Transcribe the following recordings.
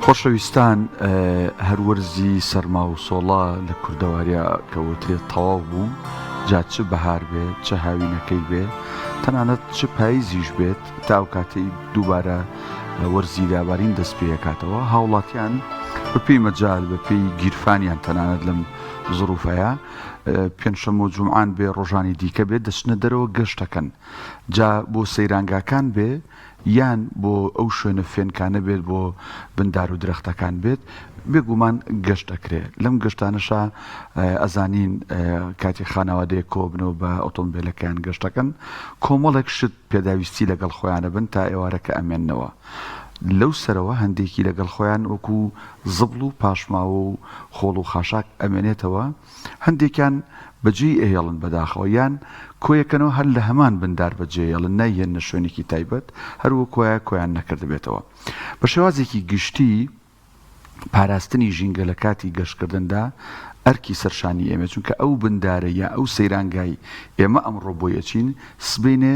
خۆشەویستان هەروەرزی سەرما و سۆڵا لە کوردەواریا کەوترێت تەواو بوو جا چ بەهار بێت چه هاوینەکەی بێت تەنانەت چ پاییزیش بێت تا ئەو کاتەی دووبارە وەرزی دابارین دەست پێکاتەوە هاوڵاتیان بەپێی مەجال بەپێی گیرفانیان تەنانەت لەم زروفەیە پێنجشەممە و جومعان بێ ڕۆژانی دیکە بێت دەچنە دەرەوە گەشتەکەن جا بۆ سەیرانگاکان بێ یان بۆ ئەو شوێنە فێنکانە بێت بۆ بندار و درەختەکان بێت بێگومان گەشت دەکرێت لەم گەشتانەشە ئەزانین کاتی خانەوادەیە کۆبنەوە بە ئۆتۆمبیلەکەیان گەشتەکەن کۆمەڵێک شت پێداویستی لەگەڵ خۆیانە بن تا ئێوارەکە ئەمێننەوە لەو سەرەوە هەندێکی لەگەڵ خۆیان وەکو زبڵ و پاشماوە و خۆڵ و خاشاک ئەمێنێتەوە هەندێکیان بەجێ ئێڵن بەداخەوە یان کۆیەکەنەوە هەر لە هەمان بندار بەجێڵن نایەنە شوێنێکی تایبەت هەروە کۆیان نەکرد بێتەوە بە شێوازێکی گشتی پاراستنی ژینگە لە کاتی گەشتکردندا ئەرکی سەرشانی ئێمە چونکە ئەو بندارە یا ئەو سەیرانگای ئێمە ئەمڕۆ بۆ یەچین سبینێ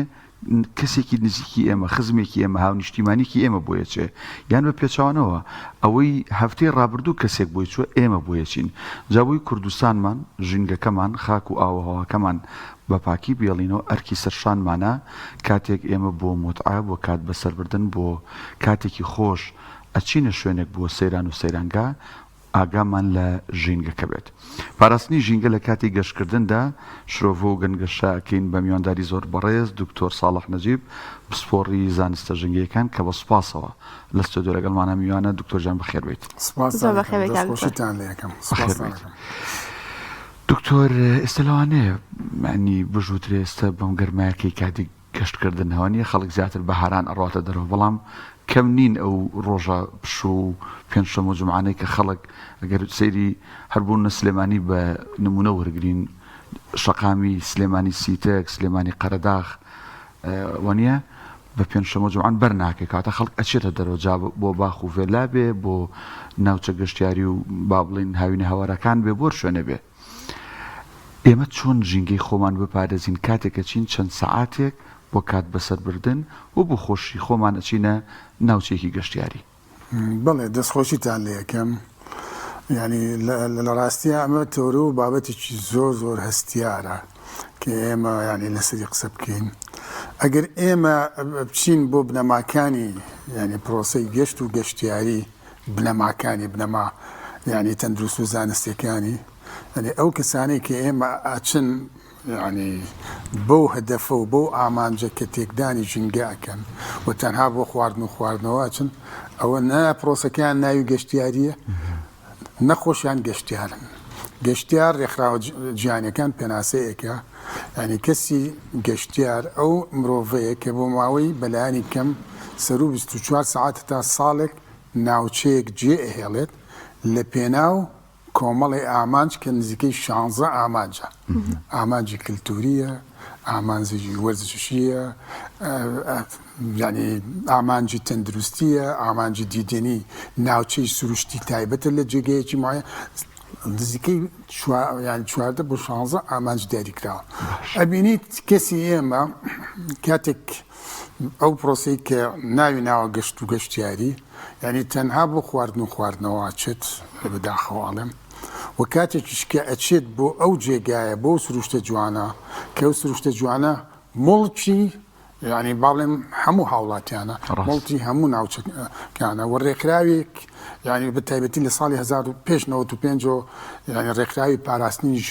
کەسێکی نزیکی ئێمە خزمێکی ئێمە هاونیشتیمانێکی ئێمە بۆیە چێ یان بە پێچوانەوە ئەوەی هەفتەی ڕابردوو کەسێک بۆی چوە ئێمە بۆیەچین جاوی کوردستانمان ژینگەکەمان خاک و ئاوهەواکەمان بە پاکی بێڵینەوە ئەرکی سەرشانمانە کاتێک ئێمە بۆ متعا بۆ کات بەسەربردن بۆ کاتێکی خۆش ئەچینە شوێنێک بۆ سەیران و سەیرانگا ئاگامان لە ژینگەکە بێت پاراستنی ژینگە لە کاتی گەشتکردندا شرۆڤ و گەنگەشەکەین بە میوانداری زۆر بەڕێز دکتۆر ساڵح نەجیب پسپۆڕی زانستە ژنگیەکان کە بە سوپاسەوە لە ستۆدیۆ لەگەڵمانە میوانە دکتۆر جان بەخێر بێت دکتۆر ئێستا لەوانەیە معنی بژووترێ ئێستا بەم گەرمایەکەی کاتی گەشتکردن هەوانیە خەڵک زیاتر بەهاران ئەڕاتە دەرەوە بەڵام کەم نین ئەو ڕۆژە پشوو و پێنجشەممە و جومعانەی کە خەڵک ئەگەر سەیری هەربوون سلێمانی بە نمونە وەرگرین شەقامی سلێمانی سیتەک سلێمانی قەرەداغ وانە بە پێنجشەممە و جومعان بەرناکە کاتە خەڵک ئەچێتە دەرەوە جا بۆ باخ و ڤێلا بێ بۆ ناوچە گەشتیاری و با بڵین هاوینە هەوارەکان بێ بۆ شوێنە بێ ئێمە چۆن ژینگەی خۆمان بپارێزین کاتێکە چین چەند سەعاتێک بۆ کات بەسەربردن و بۆ خۆشی خۆمان ئەچینە ناوچێکی گەشتیاری بەڵێ دەستخۆشیتان لێ یەکەم ینی لە ڕاستیە ئەمە تۆرە و بابەتێکی زۆر زۆر هەستیارە کە ئێمە ینی لەسەری قسە بکەین ئەگەر ئێمە بچین بۆ بنەماکانی ینی پرۆسەی گەشت و گەشتیاری بنەماکانی بنەما ینی تەندروست و زانستیەکانی ینی ئەو کەسانەی کە ئێمە ئاچن ینی بەو هەدەفە و بەو ئامانجە کە تێکدانی ژینگە ئەکەن و تەنها بۆ خواردن و خواردنەوە چن ئەوە نا پرۆسەکەیان ناوی گەشتیاریە نەخۆشیان گەشتیارن گەشتیار ڕێکخراوە گیانەکان پێناسەیەکە ینی کەسی گەشتیار ئەو مرۆڤەیە کە بۆ ماوەی بەلایانی کەم سەر و 24 ساعات تا ساڵێک ناوچەیەک جێ ئەهێڵێت لە پێناو کۆمەڵی ئامانج کە نزیکەی 16 ئامانجە ئامانجی کللتوریە ئامانجی وەرزشیە ینی ئامانجی تەندروستیە ئامانجی دیدنی ناوچەی سروشتی تایبەتە لە جێگەیەکی مایە نزیکەی چواردە بۆ 16 ئامانج دیاریکراوە ئەبینیت کەسی ئێمە کاتێک ئەو پرۆسی کە ناوی ناوە گەشت و گەشتیاری ینی تەنها بۆ خواردن و خواردنەوە چێت لە بەداخەواڵێم و کاتێکیش کە ئەچێت بۆ ئەو جێگایە بۆ سروشتە جوانە کە ئەو سروشتە جوانە مڵکی ینی باڵێم هەموو هاوڵاتیانە مڵکی هەموو ناوچەکانە و ڕێکراوێک ینی بە تایبەتی لە ساڵی 1995 ینی ڕێکراوی پاراستنی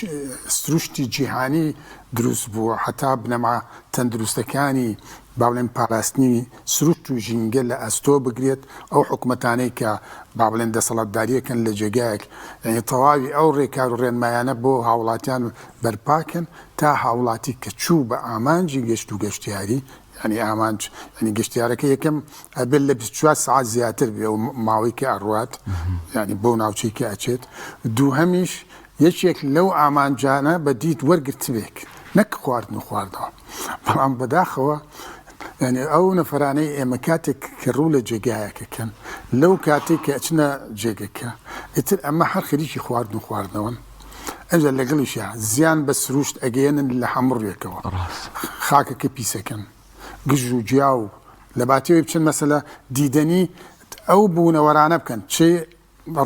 سروشتی جیهانی دروست بووە حتا بنەما تەندروستەکانی باڵێن پاراستنی سروشت و ژینگە لە ئەستۆ بگرێت ئەو حکومەتانەی کە باڵێن دەسەڵاتداریەکەن لە جێگایەک ینی تەواوی ئەو ڕێکار و ڕێنمایانە بۆ هاوڵاتیان بەرپاکەن تا هاوڵاتی کە چوو بە ئامانجی گەشت و گەشتیاری ینی ئامانج ینی گەشتیارەکە یەکەم ئەبێت لە 24 ساعات زیاتر بێ و ماوەی کە ئەڕوات ینی بۆ ناوچەی کە ئەچێت دووهەمیش یەکێک لەو ئامانجانە بە دیت وەرگرتبێک نەک خواردن و خواردەوە بەڵام بەداخەوە ینی ئەو نەفرانەی ئێمە کاتێک کە ڕوو لە جێگایەکەکەن لەو کاتێک کە ئەچنە جێگەکە ئیتر ئەمە هەر خەریکی خواردن و خواردنەوەن ئەجا لەگەڵیشە زیان بە سروشت ئەگەێنن لە هەموو ڕێکەوە خاکەکە پیسەکەن گژ و جیا و لە باتیەوەی بچن مەسەلە دیدەنی ئەو بوونەوەرانە بکەن چێ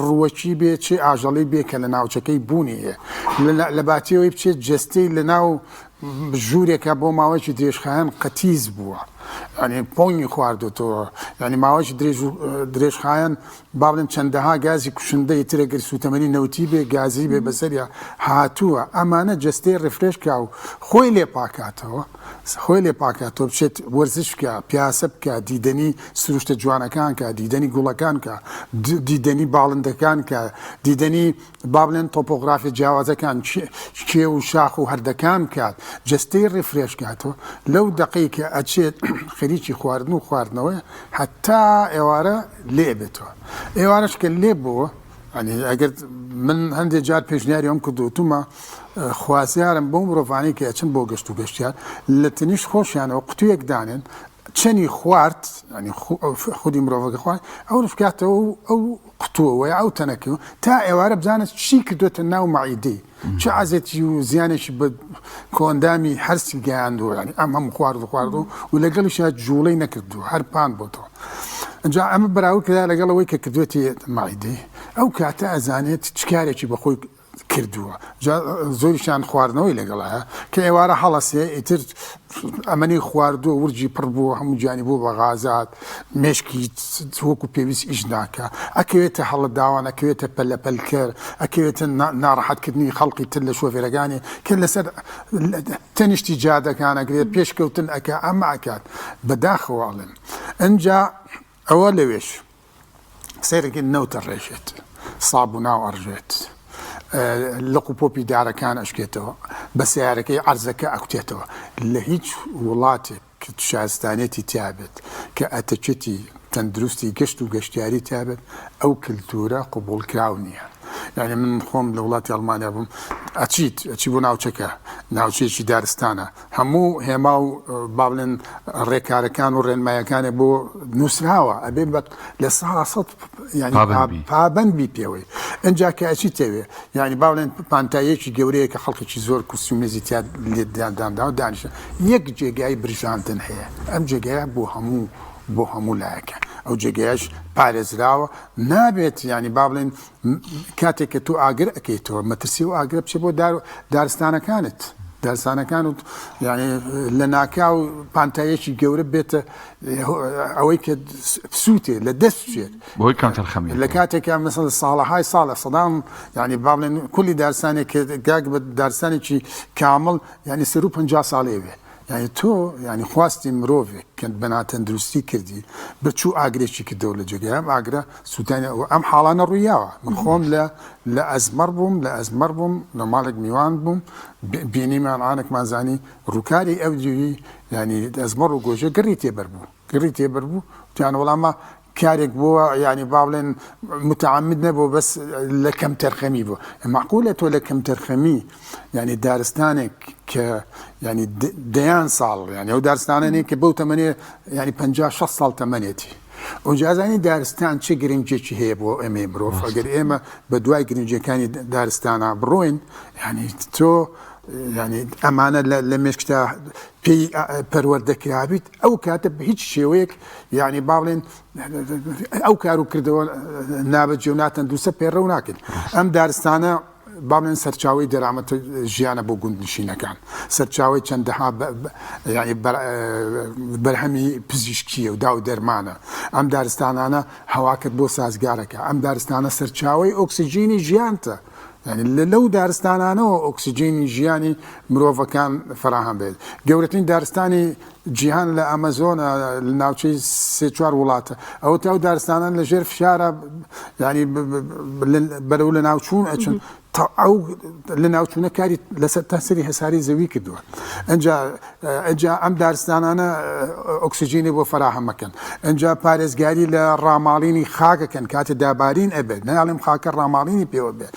ڕووەکی بێ چێ ئاژەڵی بێ کە لە ناوچەکەی بوونی هەیە لە باتیەوەی بچێت جستەی لە ناو ژوورێکە بۆ ماوەیەکی درێژخایەن قەتیز بووە ینی پۆنی خواردوتەوە ینی ماوەیەکی درێژخایەن با بڵێن چەندەها گازی کوشندەی ترەگەر سوتەمەنی نەوتی بێ گازی بێ بەسەریا هاتووە ئەمانە جستەی ڕفرێشکا و خۆی لێ پاکاتەوە بچێت وەرزش بکە پیاسە بکە دیدەنی سروشتە جوانەکان کە دیدەنی گوڵەکان کە دیدەنی باڵندەکان کە دیدەنی با بڵێن تۆپۆغرافی جیاوازەکان کێ و شاخ و هەردەکان کات جستەی ڕفرێشکاتەوە لەو دقەی کە ئەچێت خەریکی خواردن و خواردنەوەی حتا ئێوارە لێ بێتەوە ئێوارەش کە لێ بووە ئەگەر من هەندێک جار پێشنیاری ئەم کردوتمە خوازیارم بۆ مرۆڤانی کە ئەچن بۆ گەشت و گەشتیان لە تەنیش خۆشیانەوە قوتوویەک دانێن چەنی خوارد خودی مرۆڤەکە خوارد ئەو بکاتەوە ئەو قوتووەوەی ئەو تەنەکەی تا ئێوارە بزانێت چی کردوێتە ناو مەعیدەی چه عزێتی و زیانێکی بە کۆندامی هەرسی گەیاندووە ئەم هەم خواردو و لەگەڵیشە جوڵەی نەکردووە هەر پان بۆتەوە ئەجا ئەمە بەراورد کرا لەگەڵەوەی کە کردوێتی مەعیدەی ئەو کاتە ئەزانێت چ کارێکی بەخۆی کردووە زۆریشان خواردنەوەی لەگەڵایە کە ئێوارە هەڵەسێ ئیتر ئەمەنی خواردووە ورجی پڕ بووە هەموو جانی بوو بە غازات مێشکی وەکو پێویست ئیش ناکە ئەکەوێتە هەڵە داوان ئەکەوێتە پەلەپەلکەر ئەکەوێتە ناڕەحەتکردنی خەڵقی تر لە شۆفێرەکانی کە لەسەر تەنیشتی جادەکان ئەگرێت پێشکەوتن ئەکە ئەمە ئەکات بەداخەواڵن ئەنجا ئەوە لەوێش سەیرەکی نەوتە ڕێژێت سابووناو ئەڕژێت لەق و پۆپی دارەکان ئەشکێتەوە بە سیارەکەی عەرزەکە ئەکوتێتەوە لە هیچ وڵاتێک کە شایستانێتی تیابێت کە ئەتەچێتی تەندروستی گەشت و گەشتیاری تیابێت ئەو کللتورە قبولکراو نییە یعنی من خۆم لە وڵاتی ئەڵمانیا بووم ئەچی بۆ ناوچەکە ناوچەیەکی دارستانە هەموو هێما و با بڵێن ڕێکارەکان و ڕێنمایەکانێ بۆ نووسراوە ئەبێ لە سەد پابەندبی پێوەی ئەجا کە ئەچی تەوێ یعنی با بڵێن پانتایەکی گەورەیە کە خەڵکێکی زۆر کوستیومێزی تیا لێداندا و دانیشە یەک جێگای برژاندن هەیە ئەم جێگایە بۆ هەموو لایەکە ئەو جێگەیەش پارێزراوە نابێت ینی با بڵێن کاتێک کە تۆ ئاگر ئەەکەیتەوە مەترسی و ئاگرە بچێ بۆ دارستانەکانت دارستانەکان و ینی لە ناکا و پانتایەکی گەورە بێتە ئەوەی کە سووتێ لە دەست بچێت بۆی کەمتەرخەمی لە کاتێکە مەسەڵ ساڵەهای ساڵە سەدام ینی با بڵێن کولی دارستانێک کە گاگ بە دارستانێکی کامڵ ینی 150 ساڵێ بێ یعنی تۆ ینی خواستی مرۆڤێک کە بەناتەن دروستی کردی بچوو ئاگرێکی کردەوە لە جێگای ئەم ئاگرە سووتانی ئەم حاڵانە ڕوویاوە من خۆم لە ئەزمەر بووم لە ماڵێک میوان بووم بینیمان ئانێکمان زانی ڕووکاری ئەو جووی ینی ئەزمەر و گۆژە گەڕی تێبەر بوو توانە وەڵامە کارێک بووە ینی با بڵێن متعمد نەبوو بەس لە کەم تەرخەمی بوو معقولە تۆ لە کەم تەرخەمی ینی دارستانێک کە ینی دەیان ساڵ ینی ئەو دارستانێک کە بەو تەمەنێ ینی 50-60 ساڵ تەمەنێتی ئەوجازانی دارستان چه گرنگجێکی هەیە بۆ ئەمێ مرۆڤ ئەگەر ئێمە بە دوای گرنگجەکانی دارستانە بڕۆین ینی تۆ ینی ئەمانە لە مێشکتا پێی پەروەردەکرابیت ئەو کاتە بە هیچ شێوەیەک ینی با بڵێن ئەو کار و کردەوە نابەجێ و ناتەندروستە پێڕەو ناکرد ئەم دارستانە با بڵێن سەرچاوی دەرامەت ژیانە بۆ گوندنشینەکان سەرچاوی چەندەها ینی بەرهەمی پزیشکیە و دا و دەرمانە ئەم دارستانانە هەواکرد بۆ سازگارەکە ئەم دارستانە سەرچاوی ئۆکسیجینی ژیانتە ینی لەو دارستانانەوە ئۆکسیجینی ژیانی مرۆڤەکان فراهەم بێت گەورەترین دارستانی جیهان لە ئەمەزۆنە لە ناوچەی 3-4 وڵاتە ئەو تا و دارستانان لە ژێر فشارە ینی بەرەو لە ناوچوون ئەچن ئەو لە ناوچوونە کاری لەسەر تاسەری هەساری زەوی کردووە ئەجا ئەم دارستانانە ئۆکسیجینی بۆ فراهەمەکەن ئەجا پارێزگاری لە ڕاماڵینی خاکەکەن کاتە دابارین ئەبێت نەڵێم خاکە ڕاماڵینی پێوە بێت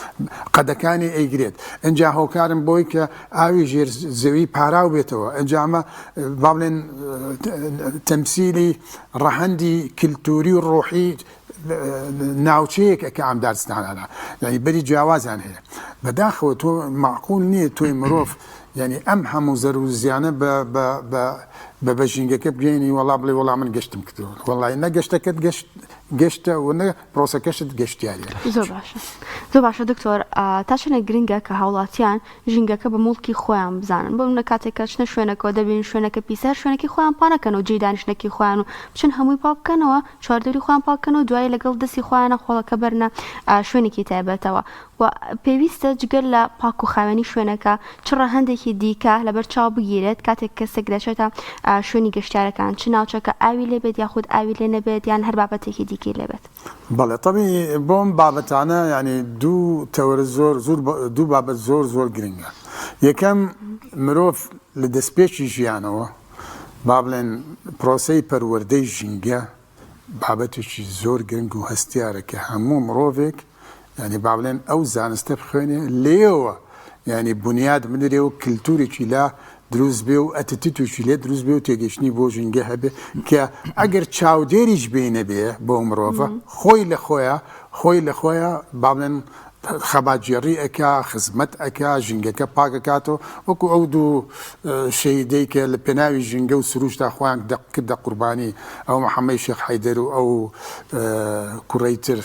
قەدەکانی ئەیگرێت ئەجا هۆکارم بۆی کە ئاوی ژێر زەوی پاراو بێتەوە ئەنجامە با بڵێن تەمسیلی ڕەهەندی کللتوری و ڕۆحی ناوچەیەکە کە ئەم دارستانانە ینی بەری جیاوازیان هەیە بەداخەوە تۆ معقول نییە تۆی مرۆڤ ینی ئەم هەموو زەر و زیانە بە بە ژینگەکە بگەینی وەڵا بڵێ وەڵام من گەشتم کردەوە وەڵای نە گەشتەکەت گەشتە و نە پرۆسەکەشت گەشتیاریە. زۆر باشە دکتۆر تا چنە گرنگە کە هاوڵاتیان ژینگەکە بە موڵکی خۆیان بزانن بۆ منە کاتێککە چنە شوێنەکەەوە دەبین شوێنەکە پیسەر شوێنێکی خۆیان پانەکەن و جێ دانیشتێکی خۆیان و بچن هەمووی پا بکەنەوە چواردەوری خۆیان پاکەن و دوای لەگەڵ دەستی خۆیانە خۆڵەکە بەرنە شوێنێکی تایبەتەوە و پێویستە جگەر لە پاک و خاوێنی شوێنەکە چڕە هەندێکی دیکە لەبەر چاو بگیرێت کاتێک کەسێک دەچێتە شوێنی گەشتیارەکان چ ناوچەکە ئاوی لێبێت یاخود ئاوی لێ نەبێت یان هەر بابەتێکی دیکەی لێبێت. بەڵێ طبعی بۆم بابەتانە ینی دوو بابەت زۆر گرنگە. یەکەم مرۆڤ لە دەستپێکی ژیانەوە با بڵێن پرۆسەی پەروەردەی ژینگە بابەتێکی زۆر گرنگ و هەستیارە کە هەموو مرۆڤێک ینی با بڵێن ئەو زانستە بخوێنێ لێەوە ینی بنیاد بنرێ و کللتورێکی لا دروست بێ و ئەتیتوشی لێ دروست بێ و تێگەشتنی بۆ ژینگە هەبێ کە ئەگەر چاودێریش بینە بێ بۆ مرۆڤە خۆی لە خۆیە با بڵێن خەباتجێڕی ئەکا خزمەت ئەکا ژینگەکە پاکەکاتەوە وەکو ئەو دوو شەیدەی کە لە پێناوی ژینگە و سروشتا خۆیان کردە قوربانی ئەو محەممەد شێخ حەیدەر و ئەو کوڕەیتر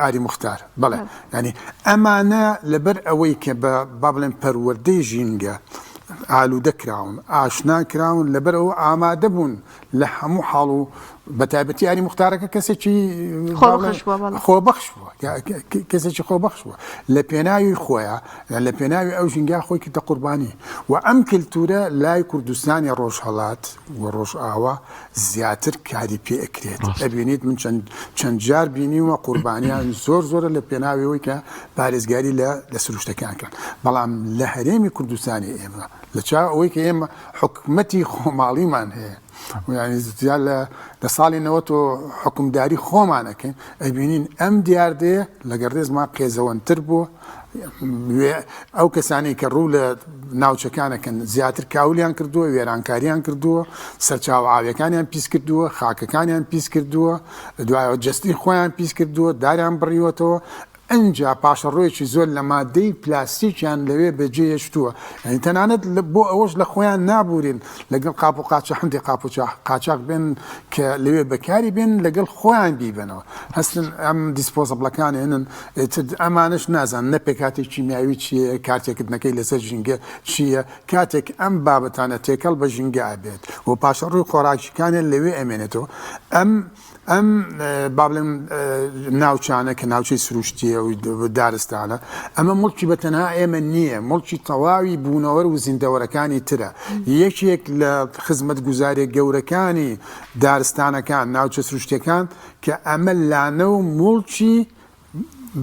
ئاری موختار بەڵێ ینی ئەمانە لەبەر ئەوەی کە با بڵێن پەروەردەی ژینگە ئالوودە کراون ئاشنا کراون لەبەر ئەوە ئامادە بوون لە هەموو حاڵ و بەتایبەتی ئاری موختارەکە کەسێکی خۆبەخش بووە کەسێکی خۆبەخش بووە لە پێناوی خۆیە لە پێناوی ئەو ژینگا خۆی کردە قوربانی و ئەم کللتورە لای کوردستانی ڕۆژهەڵات و ڕۆژئاوا زیاتر کاری پێ ئەکرێت ئەبینیت من چەند جار بینیوە قوربانیان زۆرە لە پێناویەوەی کە پارێزگاری لە سروشتەکان کرد بەڵام لە هەرێمی کوردستانی ئێمە لە چاو ئەوەی کە ئێمە حکومەتی خۆماڵیمان هەیە ینی زیاد لە ساڵی 90 حکومداری خۆمانەکەین ئەبینین ئەم دیاردەیە لە گەردێزمان قێزەوەنتر بووە ئەو کەسانی کە ڕوو لە ناوچەکانەکەن زیاتر کاولیان کردووە وێرانکاریان کردووە سەرچاو ئاویەکانیان پیس کردووە خاکەکانیان پیس کردووە دوایەوە جستی خۆیان پیس کردووە داریان بڕیوەتەوە ئەنجا پاشەڕۆیەکی زۆر لە مادەی پلاستیکیان لەوێ بەجێ هێشتووە ینی تەنانەت بۆ ئەوەش لە خۆیان نابورین لەگەڵ قاپ و قاچە هەندێک قاچاق بێن کە لەوێ بەکاری بێن لەگەڵ خۆیان بیبنەوە هەستن ئەم دیسپۆزەبلەکان هێنن ئەمانش نازان نە پێکاتی کیمیاوی چییە کارتێکردنەکەی لەسەر ژینگە چییە کاتێک ئەم بابەتانە تێکەڵ بە ژینگە ئابێت و پاشەڕووی خۆراکیەکانیان لەوێ ئەمێنێتەوە ئەم با بڵێن ناوچانە کە ناوچەی سروشتیە و دارستانە ئەمە مڵکی بەتەنها ئێمە نییە مڵکی تەواوی بوونەوە و زیندەوەرەکانی ترە یەکێک لە خزمەت گوزارێک گەورەکانی دارستانەکان ناوچە سروشتیەکان کە ئەمە لانە و مڵکی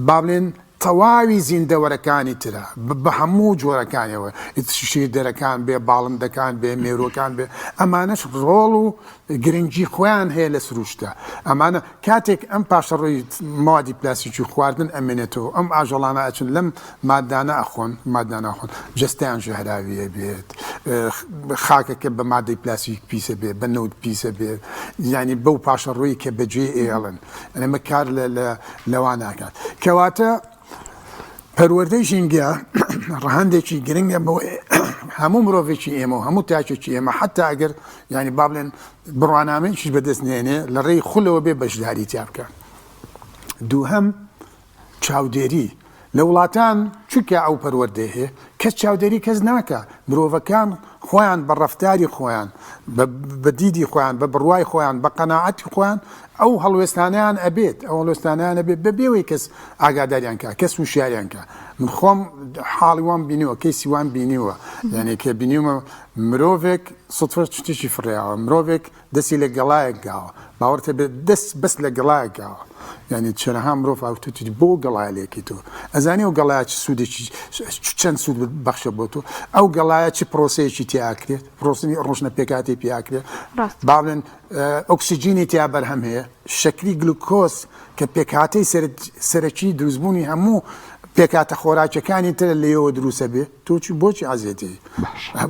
با بڵێن تەواوی زیندەوەرەکانی ترە بە هەموو جۆرەکانیەوە شیردەرەکان بێ باڵندەکان بێ مێرۆکان بێ ئەمانەش ڕۆڵ و گرنگی خۆیان هەیە لە سروشتە ئەمانە کاتێک ئەم پاشەڕۆی مادی پلاستیکی خواردن ئەمێنێتەوە ئەم ئاژەڵانە ئەچن لەم مادانە ئەخۆن جستیان ژەهراویە بێت خاکەکە بە مادەی پلاستیک پیسە بێت بە نەوت پیسە بێت ینی بەو پاشەڕۆیی کە بەجێ ئێڵن ئەمە کار لەوان ناکات کەواتە پەروەردەی ژینگە ڕەهەندێکی گرنگە بۆ هەموو مرۆڤێکی ئێمە و هەموو تاچێکی ئێمە حتا ئەگەر ینی با بڵێن بڕوانامەیەکیش بەدەست نێنێ لە ڕێی خولەوە بێ بەشداری تیا بکە. دووهەم چاودێری لە وڵاتان چونکە ئەو پەروەردەی هەیە کەس چاودێری کەس ناکە مرۆڤەکان خۆیان بە ڕەفتاری خۆیان بە دیدی خۆیان بە بڕوای خۆیان بە قەناعەتی خۆیان ئەو هەڵوێستانیان ئەبێت ئەو هەڵوێستانیان ئەبێت بە بێوەی کەس ئاگاداریان کە کەس وشاریان کە من خۆم حاڵی وان بینیوە کەیسی وان بینیوە یعنی کە بینیومە مرۆڤێک سوتفە شتێکی فڕیاوە مرۆڤێک دەستی لە گەڵایەک گاوە باوەڕتە بێت دەست بەس لە گەڵایەک گاوە ینی چەنەها مرۆڤ ئاوتوتی بۆ گەڵای لێکی تۆ ئەزانی ئەو گەڵایە چ سوودێکی چەند سوود بەخشە بۆ تۆ ئەو گەڵایە چ پرۆسەیەکی تیاکرێت پرۆسی ڕۆژنە پێکاتی پیاکرێت با بڵێن ئۆکسیجینی تیا بەرهەم هەیە شەکری گلوکۆز کە پێکهاتەی سەرەکی دروستبوونی هەموو پێکاتە خۆراکیەکانی ترە لێەوە دروستە بێ تۆچی بۆچی ئازێتی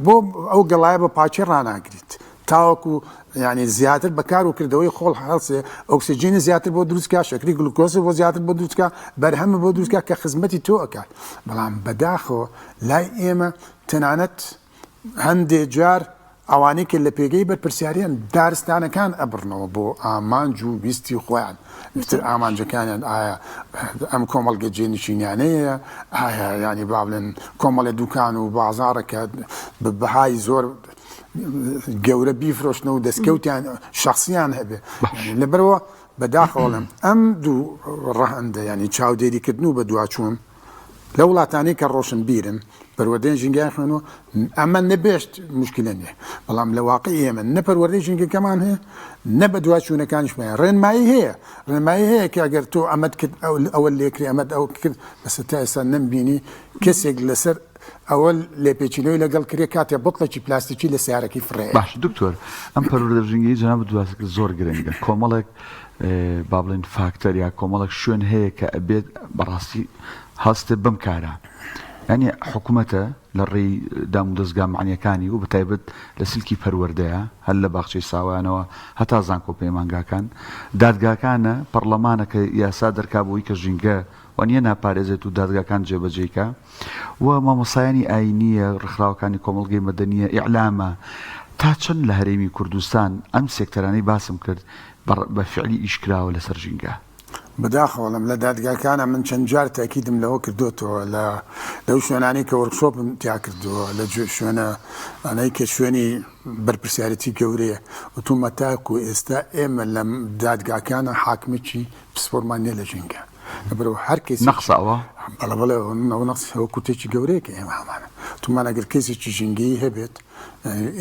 بۆ ئەو گەڵایە بە پاچی ڕناگریت تاوەکو ینی زیاتر بەکار و کردەوەی خۆڵ هەڵسێ ئۆکسیجینی زیاتر بۆ دروستکە شەکری گلوکۆز بۆ زیاتر بۆ دروستکە بەرهەمە بۆ دروستکە کە خزمەتی تۆ ئەکات بەڵام بەداخەوە لای ئێمە تەنانەت هەندێک جار ئەوانەی کە لە پێگەی بەرپرسیاریان دارستانەکان ئەبڕنەوە بۆ ئامانج و بیستی خۆیان تر ئامانجەکانیان ئایا ئەم کۆمەڵگە جێنشینیانەیە ئایا ینی با بڵێن کۆمەڵە دوکان و بازاڕەکە بەهای زۆر گەورە بیفرۆشتنەوە و دەستکەوتیان شخصیان هەبێ لەبەرەوە بەداخەوەڵم ئەم دوو ڕەهەندە ینی چاودێریکردن و بە دواچوون لە وڵاتانەی کە ڕۆشن بیرن پەروەردەی ژینگای خوێنەوە ئەمە نەبێشت مشکلە نییە بەڵام لە واقعی ئێمە نە پەروەردەی ژینگەکەمان هەیە نە بە دواچوونەکانیشمان ڕێنمایی هەیە کە ئەگەر تۆ ئەمەد کرد ئەوە لێکری ئەمەد ئەو کرد بەس تا ئێستا نەمبینی کەسێک لەسەر ئەوە لێپێچینەوەی لەگەڵ کرێ کاتێ بڵقێکی پلاستیکی لە سیارەکەی فڕێ باش دکتۆر ئەم پەروەردە ژینگەی جەناب دواسەکە زۆر گرنگە کۆمەڵێک با بڵێن فاکتەر یا کۆمەڵێک شوێن هەیە کە ئەبێت بەڕاستی هەستێ بەم کارە ینی حکوومەتە لە ڕێی دام و دەستگا معنیەکانی و بەتایبەت لە سلکی پەروەردەیە هەر لە باخچەی ساوانەوە هەتا زانکۆ پەیمانگاکان دادگاکانە پەرلەمانە کە یاسا دەرکابەوەی کە ژینگە وانە ناپارێزێت و دادگاکان جێبەجێکە و مامۆسایانی ئاینیە ڕخراوەکانی کۆمەڵگەی مەدەنیە ئیعلامە تا چەند لە هەرێمی کوردستان ئەم سێکتەرانەی باسم کرد بە فعلی ئیشکراوە لەسەر ژینگە بەداخەوەڵم لە دادگاکانە من چەند جار تاکیدم لەوە کردوتەوە لەو شوێنانی کە وەرکشۆپم تیا کردووە لە شوێنە ئەنەی کە شوێنی بەرپرسیارەتی گەورەیە وتومە تاکو ئێستا ئێمە لە دادگاکانە حاکمێکی پسپۆرمان نیە لە ژینگە لەبەرەوە هەر کەس نەخساوە بەڵێ ئەو کوتێکی گەورەیە کە ئێمە هەمانە تومان ئەگەر کەسێکی ژینگەی هەبێت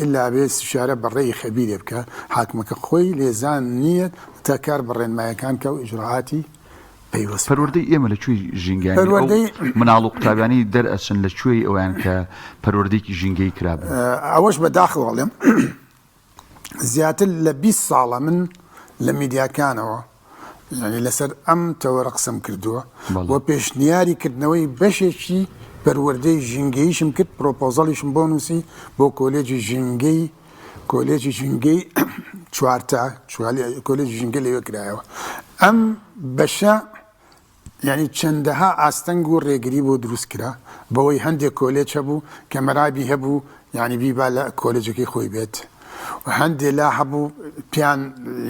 ئللا بێت شارە بەڕێی خەبیرێ بکە حاکمەکە خۆی لێزان نییە تا کار بەڕێنمایەکان کە و ئیجراعاتی پەیوەست پەروەردەی ئێمە لەکوێی ژینگانی مناڵ و قوتابیانی دەرئەچن لەکوێی ئەویان کە پەروەردەیەکی ژینگەی کرابن ئەوەش بەداخەوەڵێم زیاتر لە 20 ساڵە من لە میدیاکانەوە ینی لەسەر ئەم تەوەرە قسەم کردووە و پێشنیاری کردنەوەی بەشێکی پەروەردەی ژینگەیشم کرد پرۆپۆزەڵیشم بۆ نووسی بۆ کۆلێجی ژینگەی چوارتا کۆلێجی ژینگە لەوێ کرایەوە ئەم بەشە ینی چەندەها ئاستەنگ و ڕێگری بۆ دروست کرا بەوەی هەندێک کۆلێج هەبوو کەمەرابی هەبوو ینی بیبا لە کۆلێجەکەی خۆی بێت هەندێک لا هەبوو پیان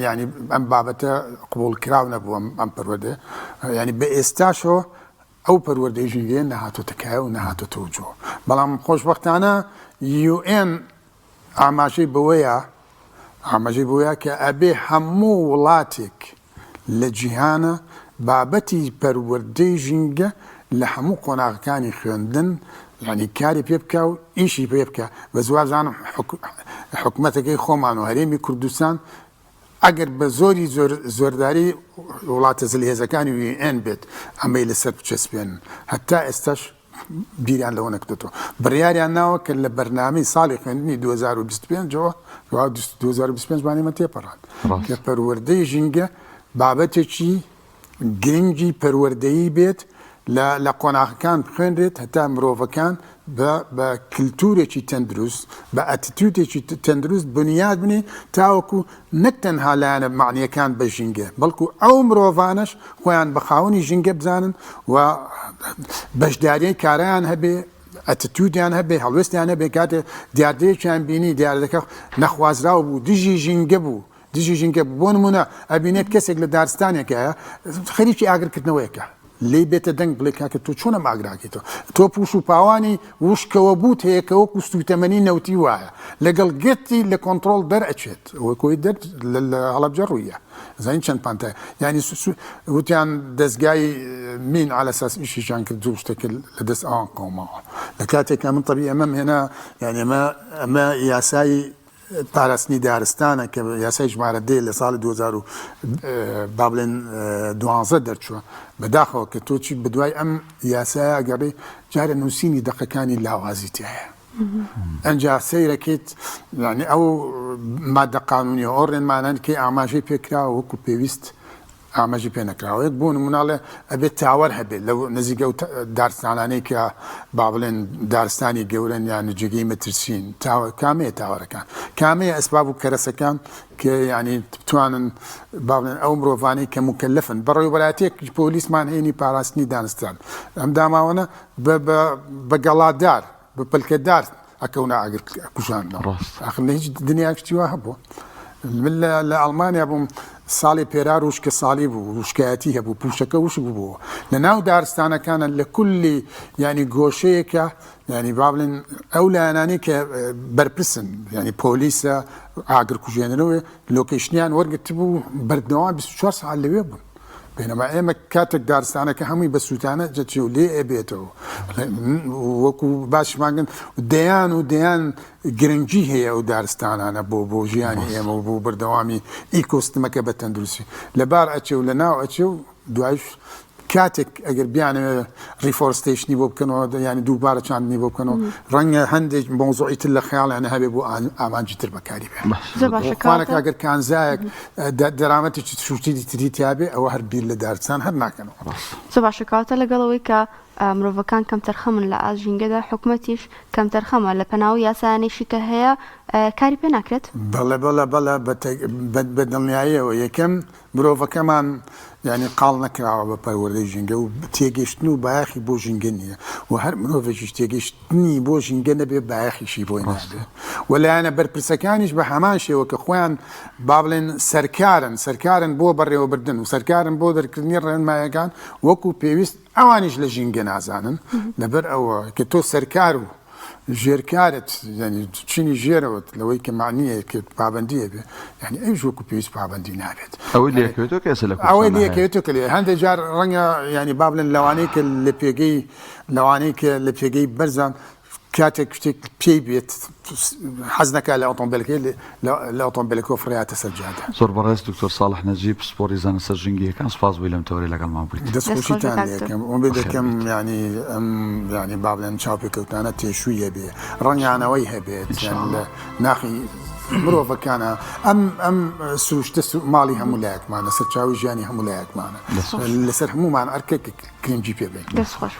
ینی ئەم بابەتە قبول کراو نەبوو ئەم پەروەردە ینی بە ئێستاشەوە ئەو پەروەردەی ژینگەیە نەهاتۆتەکایە و نەهاتۆتەوە بەڵام خۆشبەختانە UN ئاماژەی بەوەیە کە ئەبێ هەموو وڵاتێک لە جیهانە بابەتی پەروەردەی ژینگە لە هەموو قۆناغەکانی خوێندن ینی کاری پێ بکە و ئیشی پێ بکە بە زوازانم حکوومەتەکەی خۆمان و هەرێمی کوردستان ئەگەر بە زۆری زۆرداری وڵاتە زلهێزەکانی UN بێت ئەمەی لەسەر بچەسپێن هەتا ئێستاش بیریان لەوە نەکردێتەوە بڕیاریان ناوە کە لە بەرنامەی ساڵی خوێندنی 2025ەوە 2025 بانێمە تێپەڕات کە پەروەردەی ژینگە بابەتێکی گرنگی پەروەردەیی بێت لە قۆناغەکان بخوێنرێت هەتا مرۆڤەکان بە کللتورێکی تەندروست بە ئەتیتیودێکی تەندروست بنیاد بنێ تاوەکو نەک تەنها لایەنە معنیەکان بە ژینگە بەڵکو ئەو مرۆڤانش خۆیان بە خاوەنی ژینگە بزانن و بەشداریەی کارایان هەبێ ئەتیتیودیان هەبێ هەڵوێستیان هەبێ کاتێ دیاردەیەکیان بینی دیاردەکە نەخوازراوە بوو دژی ژینگە بوو دژی ژینگە بۆ نمونە ئەبینێت کەسێک لە دارستانێکەیە خەریکی ئاگرکردنەوەیەکە لی بێتە دەنگ بڵێ کاکە تۆ چۆنە ماگراکێتەوە تۆ پوش و پاوانی وشکەوە بووت هەیەکەوە کوستوتەمەنی نەوتی وایە لەگەڵ گرتی لە کۆنتترۆل دەرئەچێت ئەوە کۆی لە هەڵەبجە ڕوویە زین چەند پانتای ینی وتیان دەستگای مین علەساس ئیشیشان کرد دوو شتێک لە دەست ئەوان قەومەوە لە کاتێکە من طبیعی ئەمەم هێنا یعنی ئەمە یاسایی پاراستنی دارستانە کە یاسای ژمارە دێ لە ساڵی 2012 دەرچووە بەداخەوە کە تۆچی بدوای ئەم یاسایە گەڕێ جارە نووسینی دەقەکانی لاوازی تایە ئەنجا سەیرەکەیت یعنی ئەو مادە قانونی ئەو ڕێنمانان کە ئاماژەی پێکراوە وەکو پێویست ئاماژی پێ نەکراوەیەک بۆ نموناڵێ ئەبێت تاوەر هەبێت لەو نزیکە و دارستانانەی کە با بڵێن دارستانی گەورەن یان جێگەی مەترسین کامەیە تاوەرەکان کامەیە ئەسباب و کەرەسەکان کە ینی بتوانن با بڵێن ئەو مرۆڤانەی کە مکەلەفن بەڕێوەبەراتێک پۆلیسمان هێنی پاراستنی دانستان ئەم داماوەنە بە گەڵادار بە پلکەدار ئەکەونا ئاگر کوژانەوە ڕاست. ئاخر لە هیچ دنیاکشتی وا هەبوو من لە ئەڵمانیا بووم ساڵی پێرا ڕوشکە ساڵی بوو ڕوشکایەتی هەبوو پوشەکە وشک بوو لە ناو دارستانەکانە لە کولی ینی گۆشەیەکە ینی با بڵێن ئەو لایەنانی کە بەرپرسن ینی پۆلیسە ئاگر کوژێنەوە لۆکیشنیان وەرگرت بوو بەردەوام 24 ساعت لەوێ بوون بينما ئێمە کاتێک دارستانەکە هەمووی بە سووتانە جەچی و لێ ئەبێتەوە وەکو باشماگەن دەیان گرنگی هەیە ئەو دارستانانە بۆ ژیانی ئێمە و بۆ بەردەوامی ئیکۆستمەکە بە تەندروستی لەبار ئەچێ و لە ناو ئەچێ و دوایش کاتێک ئەگەر بیانە ریفۆرستیشنی بۆ بکەنەوە ینی دووبارە چاندنی بۆ بکەنەوە ڕەنگە هەندێک مۆزوعیتر لە خەیاڵیانە هەبێ بۆ ئامانجی تر بەکاری بێنخوانێک ئەگەر کانزایەک دەرامەتێکی شوشتی تری تیابێ ئەوە هەر بیر لە دارستان هەر ناکەنەوە زۆر باشە کەواتە لەگەڵەوەی کە مرۆڤەکان کەم تەرخەمن لە ئاژینگەدا حکوومەتیش کەم تەرخەمە لە پەناو یاسایانێکی کە هەیە کاری پێ ناکرێت بەڵێ بە دڵنیاییەوە یەکەم مرۆڤەکەمان ینی قاڵ نەکراوە بە پەروەردەی ژینگە و تێگەشتن و بایەخی بۆ ژینگە نییە و هەر مرۆڤێکیش تێگەشتنی بۆ ژینگە نەبێ بایەخیشی بۆی نابێت و لایەنە بەرپرسەکانیش بە هەمان شێوە کە خۆیان با بڵێن سەرکارن بۆ بەڕێوەبردن و سەرکارن بۆ دەرکردنی ڕێنمایەکان وەکو پێویست ئەوانیش لە ژینگە نازانن لەبەر ئەوە کە تۆ سەرکار و ژێرکارت ینی چینی ژێرەوەت لەوەی کە معنیە کە پابندیە بێ ینی ئەوش وەکو پێویست پابندی نابێت ئەوەی لێکەوێتەوە کەسە لە ئەوەی لێکەوێتەوە کە لێ هەندێک جار ڕەنگە ینی با بڵێن لەوانەیە کە لە پێگەی لەوانەیە کە لە پێگەی بەرزان کاتێک شتێک پێی بێت حەز نەکات لە ئۆتۆمبیلەکەی لە ئۆتۆمبیلەکە فڕیاتە سەرجادە زۆر بەڕێز دکتۆر ساڵح نەجیب سپۆری زانە سەرژینگیەکان سپاس بووی لەم تەوەری لەگەڵمان بوویت دەستخۆشیتان لێکەم ئەوێ دەکەم ینی با بڵێن چاوپێکەوتانە تێشوویە بێ ڕەنگیانەوەی هەبێت لە ناخی مرۆڤەکانە ئەم سروشتە ماڵی هەموو لایەکمانە سەرچاوی ژیانی هەموو لایەکمانە لەسەر هەمومان ئەرکێک کرنجی پێ بێت دەستخۆش